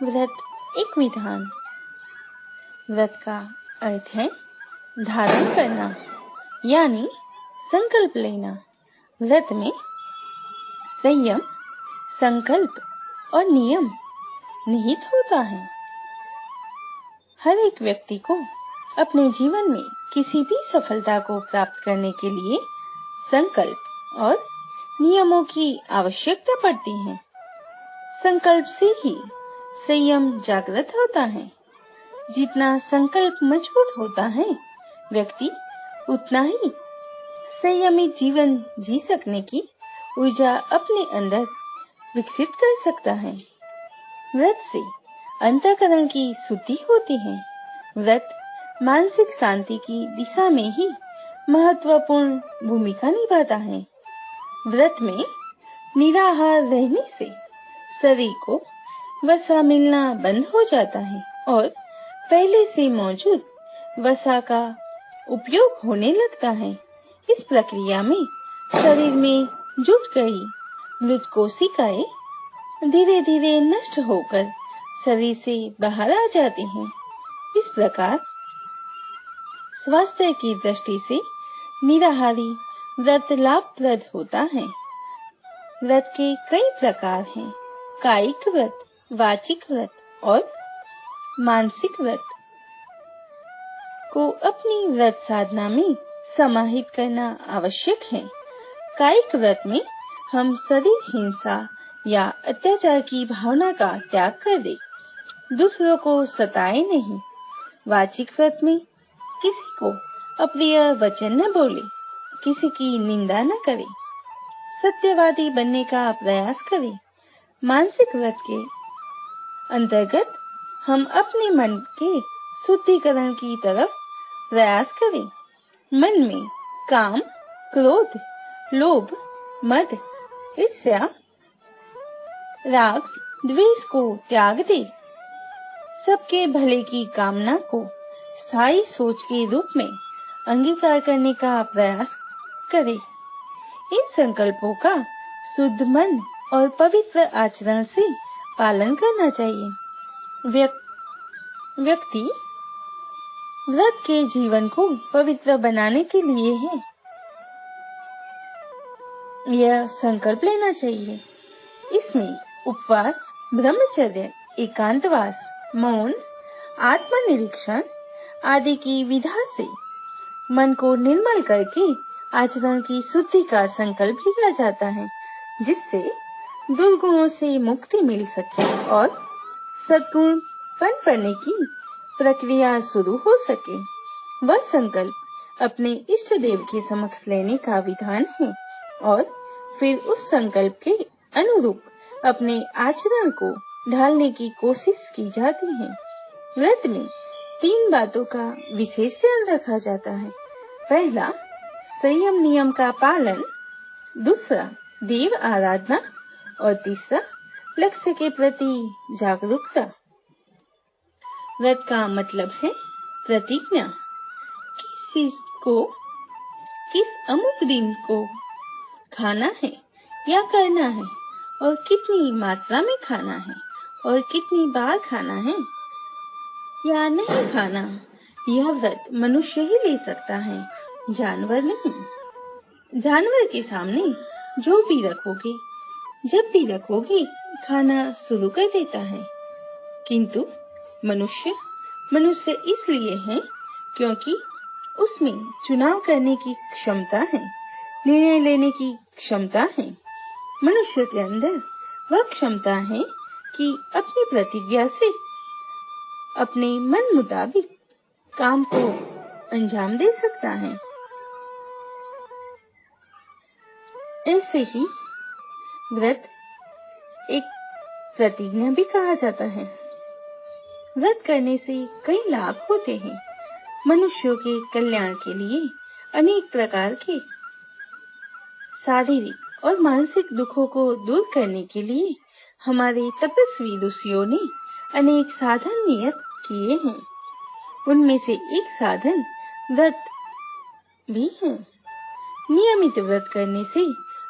व्रत एक विधान। व्रत का अर्थ है धारण करना यानी संकल्प लेना। व्रत में संयम, संकल्प और नियम निहित होता है। हर एक व्यक्ति को अपने जीवन में किसी भी सफलता को प्राप्त करने के लिए संकल्प और नियमों की आवश्यकता पड़ती है। संकल्प से ही संयम जागृत होता है। जितना संकल्प मजबूत होता है, व्यक्ति उतना ही संयमित जीवन जी सकने की ऊर्जा अपने अंदर विकसित कर सकता है। व्रत से अंतःकरण की शुद्धि होती है। व्रत मानसिक शांति की दिशा में ही महत्वपूर्ण भूमिका निभाता है। व्रत में निराहार रहने से शरीर को वसा मिलना बंद हो जाता है और पहले से मौजूद वसा का उपयोग होने लगता है। इस प्रक्रिया में शरीर में जुट गई मृत कोशिकाएं धीरे धीरे नष्ट होकर शरीर से बाहर आ जाती हैं। इस प्रकार स्वास्थ्य की दृष्टि से निराहारी व्रत लाभप्रद होता है। व्रत के कई प्रकार हैं। कायिक व्रत, वाचिक व्रत और मानसिक व्रत को अपनी व्रत साधना में समाहित करना आवश्यक है। कायिक व्रत में हम शरीर हिंसा या अत्याचार की भावना का त्याग कर दे, दूसरों को सताए नहीं। वाचिक व्रत में किसी को अप्रिय वचन न बोले, किसी की निंदा न करे, सत्यवादी बनने का प्रयास करे। मानसिक व्रत के अंतर्गत हम अपने मन के शुद्धिकरण की तरफ प्रयास करें। मन में काम, क्रोध, लोभ, मद, ईर्ष्या, राग, द्वेष को त्याग दे। सबके भले की कामना को स्थायी सोच के रूप में अंगीकार करने का प्रयास करें। इन संकल्पों का शुद्ध मन और पवित्र आचरण से पालन करना चाहिए। व्यक्ति व्रत के जीवन को पवित्र बनाने के लिए है यह संकल्प लेना चाहिए। इसमें उपवास, ब्रह्मचर्य, एकांतवास, मौन, आत्मनिरीक्षण आदि की विधा से मन को निर्मल करके आचरण की शुद्धि का संकल्प लिया जाता है, जिससे दुर्गुणों से मुक्ति मिल सके और सद्गुण पनपने की प्रक्रिया शुरू हो सके। वह संकल्प अपने इष्ट देव के समक्ष लेने का विधान है और फिर उस संकल्प के अनुरूप अपने आचरण को ढालने की कोशिश की जाती है। व्रत में 3 बातों का विशेष ध्यान रखा जाता है। पहला, संयम नियम का पालन। दूसरा, देव आराधना और तीसरा, लक्ष्य के प्रति जागरूकता। व्रत का मतलब है प्रतिज्ञा। किस चीज को, किस अमुक दिन को खाना है या करना है और कितनी मात्रा में खाना है और कितनी बार खाना है या नहीं खाना, यह व्रत मनुष्य ही ले सकता है, जानवर नहीं। जानवर के सामने जो भी रखोगे, जब भी रखोगे, खाना शुरू कर देता है। किंतु मनुष्य इसलिए है क्योंकि उसमें चुनाव करने की क्षमता है, निर्णय लेने की क्षमता है। मनुष्य के अंदर वह क्षमता है कि अपनी प्रतिज्ञा से अपने मन मुताबिक काम को अंजाम दे सकता है। ऐसे ही व्रत एक प्रतिज्ञा भी कहा जाता है। व्रत करने से कई लाभ होते हैं। मनुष्यों के कल्याण के लिए अनेक प्रकार के शारीरिक और मानसिक दुखों को दूर करने के लिए हमारे तपस्वी ऋषियों ने अनेक साधन नियत किए हैं। उनमें से एक साधन व्रत भी है। नियमित व्रत करने से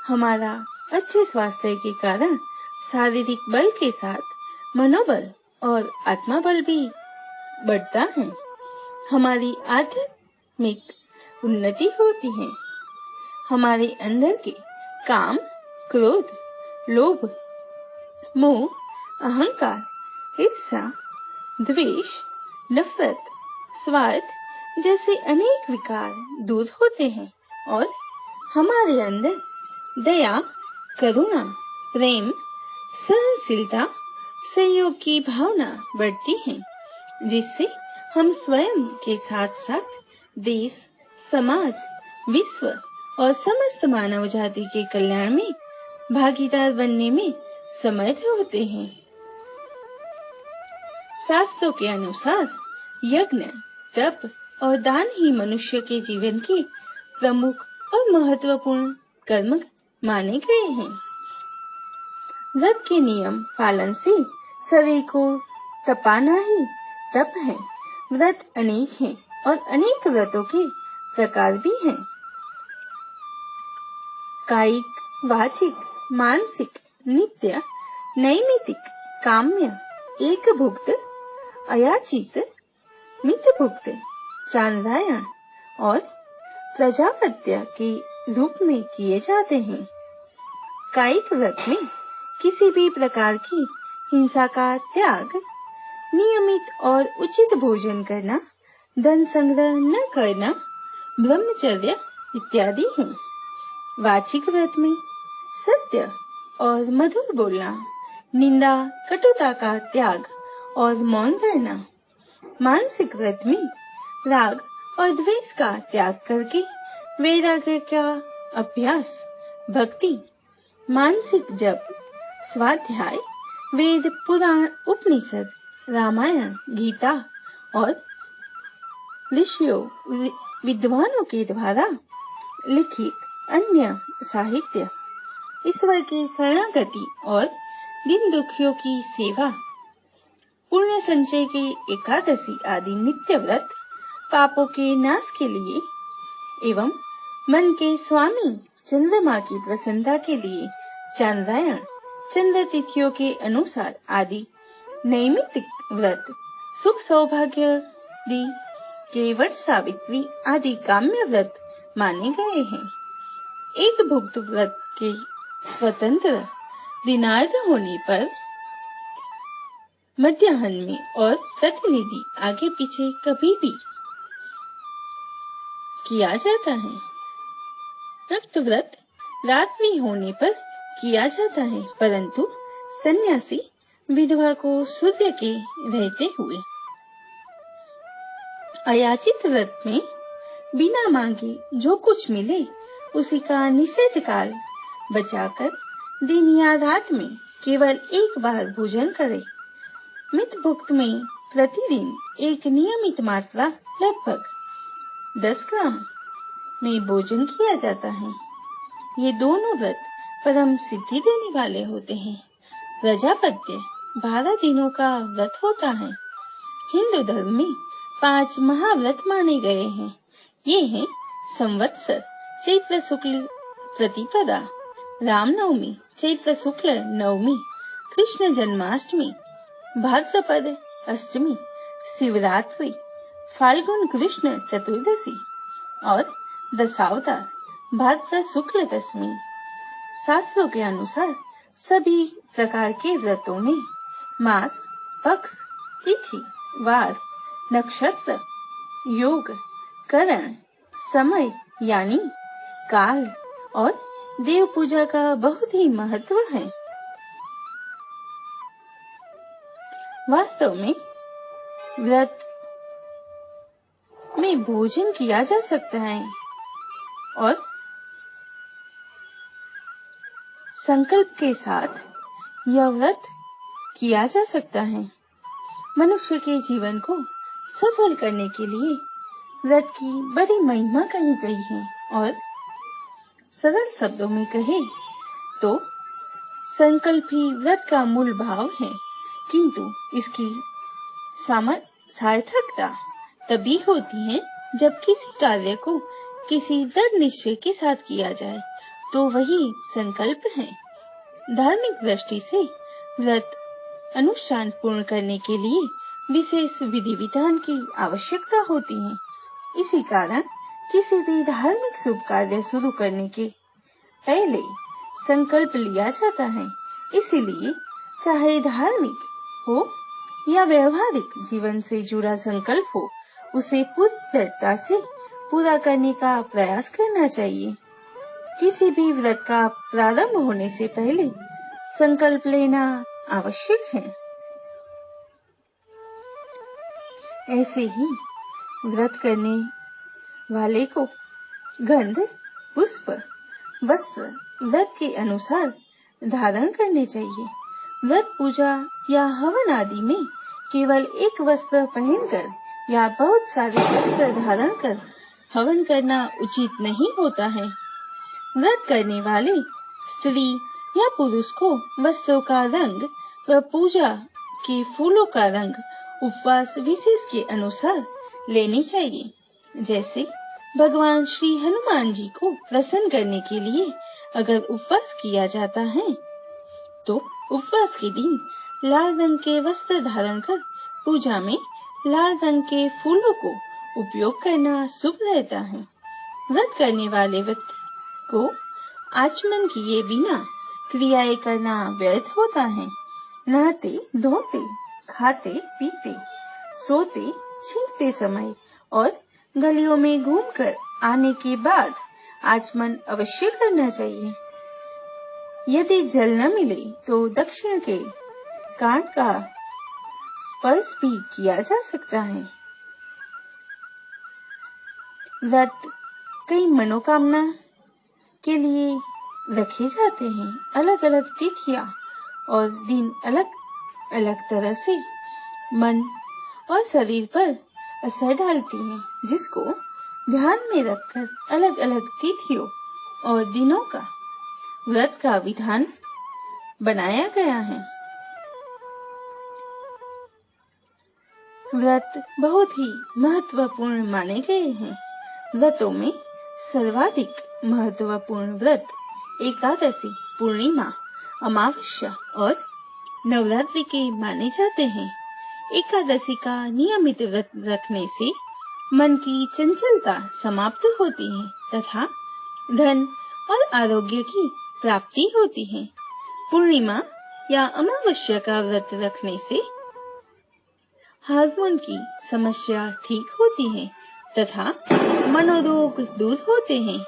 हमारा अच्छे स्वास्थ्य के कारण शारीरिक बल के साथ मनोबल और आत्मा बल भी बढ़ता है। हमारी आध्यात्मिक उन्नति होती है। हमारे अंदर के काम, क्रोध, लोभ, मोह, अहंकार, ईर्ष्या, द्वेष, नफरत, स्वार्थ जैसे अनेक विकार दूर होते हैं और हमारे अंदर दया, करुणा, प्रेम, सहनशीलता, सहयोग की भावना बढ़ती है, जिससे हम स्वयं के साथ साथ देश, समाज, विश्व और समस्त मानव जाति के कल्याण में भागीदार बनने में समर्थ होते हैं। शास्त्रों के अनुसार यज्ञ, तप और दान ही मनुष्य के जीवन के प्रमुख और महत्वपूर्ण कर्म माने गए हैं। व्रत के नियम पालन से शरीर को तपाना ही तप है। व्रत अनेक हैं और अनेक व्रतों के प्रकार भी हैं। कायिक, वाचिक, मानसिक, नित्य, नैमित्तिक, काम्य, एकभुक्त, अयाचित, मितभुक्त, चांद्रायण और प्रजापत्य के रूप में किए जाते हैं। कायिक व्रत में किसी भी प्रकार की हिंसा का त्याग, नियमित और उचित भोजन करना, धन संग्रह न करना, ब्रह्मचर्य इत्यादि हैं। वाचिक व्रत में सत्य और मधुर बोलना, निंदा, कटुता का त्याग और मौन रहना। मानसिक व्रत में राग और द्वेष का त्याग करके वैराग्य का अभ्यास, भक्ति, मानसिक जप, स्वाध्याय, वेद, पुराण, उपनिषद, रामायण, गीता और ऋषियों, विद्वानों के द्वारा लिखित अन्य साहित्य, ईश्वर की शरणागति और दीन दुखियों की सेवा, पुण्य संचय के एकादशी आदि नित्य व्रत, पापों के नाश के लिए एवं मन के स्वामी चंद्रमा की प्रसन्नता के लिए चांद्रायण, चंद्र तिथियों के अनुसार आदि नैमित्तिक व्रत, सुख सौभाग्य दी के वट सावित्री आदि काम्य व्रत माने गए हैं। एक भुक्त व्रत के स्वतंत्र दिनार्थ होने पर मध्याह्न में और प्रतिनिधि आगे पीछे कभी भी किया जाता है। रक्त व्रत रात्रि होने पर किया जाता है, परंतु सन्यासी विधवा को सूर्य के रहते हुए। अयाचित व्रत में बिना मांगे जो कुछ मिले उसी का निषेध काल बचाकर दिन या रात में केवल एक बार भोजन करे। मितभुक्त में प्रतिदिन एक नियमित मात्रा लगभग 10 ग्राम में भोजन किया जाता है। ये दोनों व्रत परम सिद्धि देने वाले होते हैं। प्रजापत्य 12 दिनों का व्रत होता है। हिंदू धर्म में 5 महाव्रत माने गए हैं। ये हैं संवत्सर, चैत्र शुक्ल प्रतिपदा, रामनवमी, चैत्र शुक्ल नवमी, कृष्ण जन्माष्टमी, भाद्रपद अष्टमी, शिवरात्रि, फाल्गुन कृष्ण चतुर्दशी और दशावतार, भाद्र शुक्ल दशमी। शास्त्रों के अनुसार सभी प्रकार के व्रतों में मास, पक्ष, तिथि, वार, नक्षत्र, योग, करण, समय यानी काल और देव पूजा का बहुत ही महत्व है। वास्तव में व्रत में भोजन किया जा सकता है और संकल्प के साथ यह व्रत किया जा सकता है। मनुष्य के जीवन को सफल करने के लिए व्रत की बड़ी महिमा कही गई है और सरल शब्दों में कहे तो संकल्प ही व्रत का मूल भाव है, किंतु इसकी सार्थकता तभी होती है जब किसी कार्य को किसी दृढ़ निश्चय के साथ किया जाए, तो वही संकल्प है। धार्मिक दृष्टि से व्रत अनुष्ठान पूर्ण करने के लिए विशेष विधि विधान की आवश्यकता होती है। इसी कारण किसी भी धार्मिक शुभ कार्य शुरू करने के पहले संकल्प लिया जाता है। इसीलिए चाहे धार्मिक हो या व्यवहारिक जीवन से जुड़ा संकल्प हो, उसे पूरी दृढ़ता से पूरा करने का प्रयास करना चाहिए। किसी भी व्रत का प्रारंभ होने से पहले संकल्प लेना आवश्यक है। ऐसे ही व्रत करने वाले को गंध, पुष्प, वस्त्र व्रत के अनुसार धारण करने चाहिए। व्रत पूजा या हवन आदि में केवल एक वस्त्र पहनकर या बहुत सारे वस्त्र धारण कर हवन करना उचित नहीं होता है। व्रत करने वाले स्त्री या पुरुष को वस्त्रों का रंग व पूजा के फूलों का रंग उपवास विशेष के अनुसार लेनी चाहिए। जैसे भगवान श्री हनुमान जी को प्रसन्न करने के लिए अगर उपवास किया जाता है तो उपवास के दिन लाल रंग के वस्त्र धारण कर पूजा में लाल रंग के फूलों को उपयोग करना शुभ रहता है। व्रत करने वाले व्यक्ति को आचमन किए बिना क्रियाएं करना व्यर्थ होता है। नहाते, धोते, खाते, पीते, सोते, छींकते समय और गलियों में घूमकर आने के बाद आचमन अवश्य करना चाहिए। यदि जल न मिले तो दक्षिण के कान का स्पर्श भी किया जा सकता है। व्रत कई मनोकामना के लिए रखे जाते हैं। अलग अलग तिथियां और दिन अलग अलग तरह से मन और शरीर पर असर डालती हैं, जिसको ध्यान में रखकर अलग अलग तिथियों और दिनों का व्रत का विधान बनाया गया है। व्रत बहुत ही महत्वपूर्ण माने गए हैं। व्रतों में सर्वाधिक महत्वपूर्ण व्रत एकादशी, पूर्णिमा, अमावस्या और नवरात्रि के माने जाते हैं। एकादशी का नियमित व्रत रखने से मन की चंचलता समाप्त होती है तथा धन और आरोग्य की प्राप्ति होती है। पूर्णिमा या अमावस्या का व्रत रखने से हार्मोन की समस्या ठीक होती है तथा मनोरोग दूर होते हैं।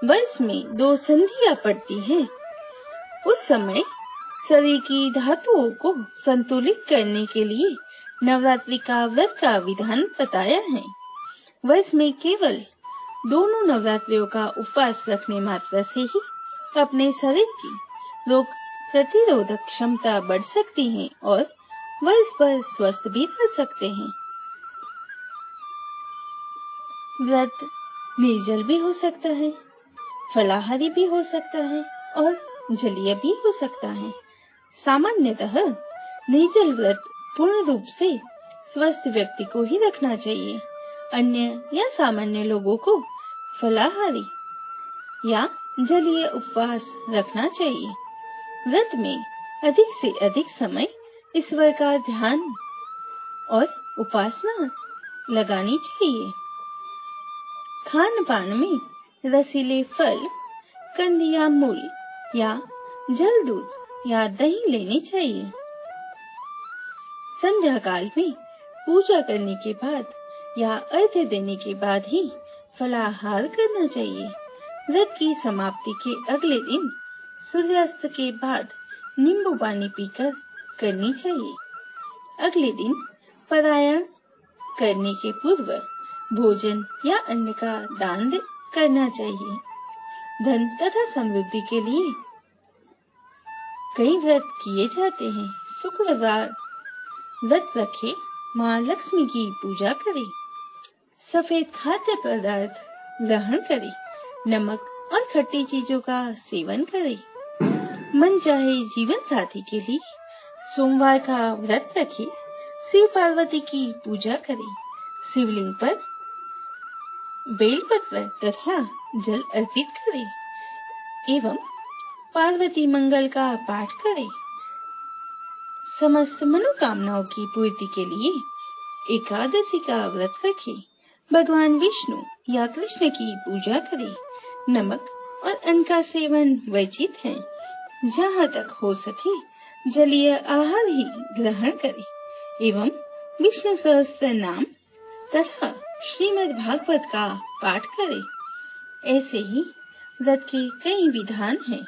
वर्ष में 2 संधियां पड़ती हैं। उस समय शरीर की धातुओं को संतुलित करने के लिए नवरात्रि का व्रत का विधान बताया है। वर्ष में केवल दोनों नवरात्रियों का उपवास रखने मात्र से ही अपने शरीर की रोग प्रतिरोधक क्षमता बढ़ सकती है और वर्ष भर स्वस्थ भी रह सकते हैं। व्रत निर्जल भी हो सकता है, फलाहारी भी हो सकता है और जलीय भी हो सकता है। सामान्यतः निर्जल व्रत पूर्ण रूप से स्वस्थ व्यक्ति को ही रखना चाहिए। अन्य या सामान्य लोगों को फलाहारी या जलीय उपवास रखना चाहिए। व्रत में अधिक से अधिक समय ईश्वर का ध्यान और उपासना लगानी चाहिए। खान पान में रसीले फल, कंद या मूल या जल दूध या दही लेनी चाहिए। संध्या काल में पूजा करने के बाद या अर्घ्य देने के बाद ही फलाहार करना चाहिए। व्रत की समाप्ति के अगले दिन सूर्यास्त के बाद नींबू पानी पीकर करनी चाहिए। अगले दिन पारायण करने के पूर्व भोजन या अन्न का दान करना चाहिए। धन तथा समृद्धि के लिए कई व्रत किए जाते हैं। शुक्रवार व्रत रखे, माँ लक्ष्मी की पूजा करे, सफेद खाद्य पदार्थ ग्रहण करे, नमक और खट्टी चीजों का सेवन करे। मन चाहे जीवन साथी के लिए सोमवार का व्रत रखे, शिव पार्वती की पूजा करे, शिवलिंग पर बेलपत्र तथा जल अर्पित करे एवं पार्वती मंगल का पाठ करे। समस्त मनोकामनाओं की पूर्ति के लिए एकादशी का व्रत रखें, भगवान विष्णु या कृष्ण की पूजा करें, नमक और अन्न का सेवन वर्जित है। जहाँ तक हो सके जलीय आहार ही ग्रहण करें एवं विष्णु सहस्त्र नाम तथा श्रीमद् भागवत का पाठ करें। ऐसे ही व्रत के कई विधान हैं।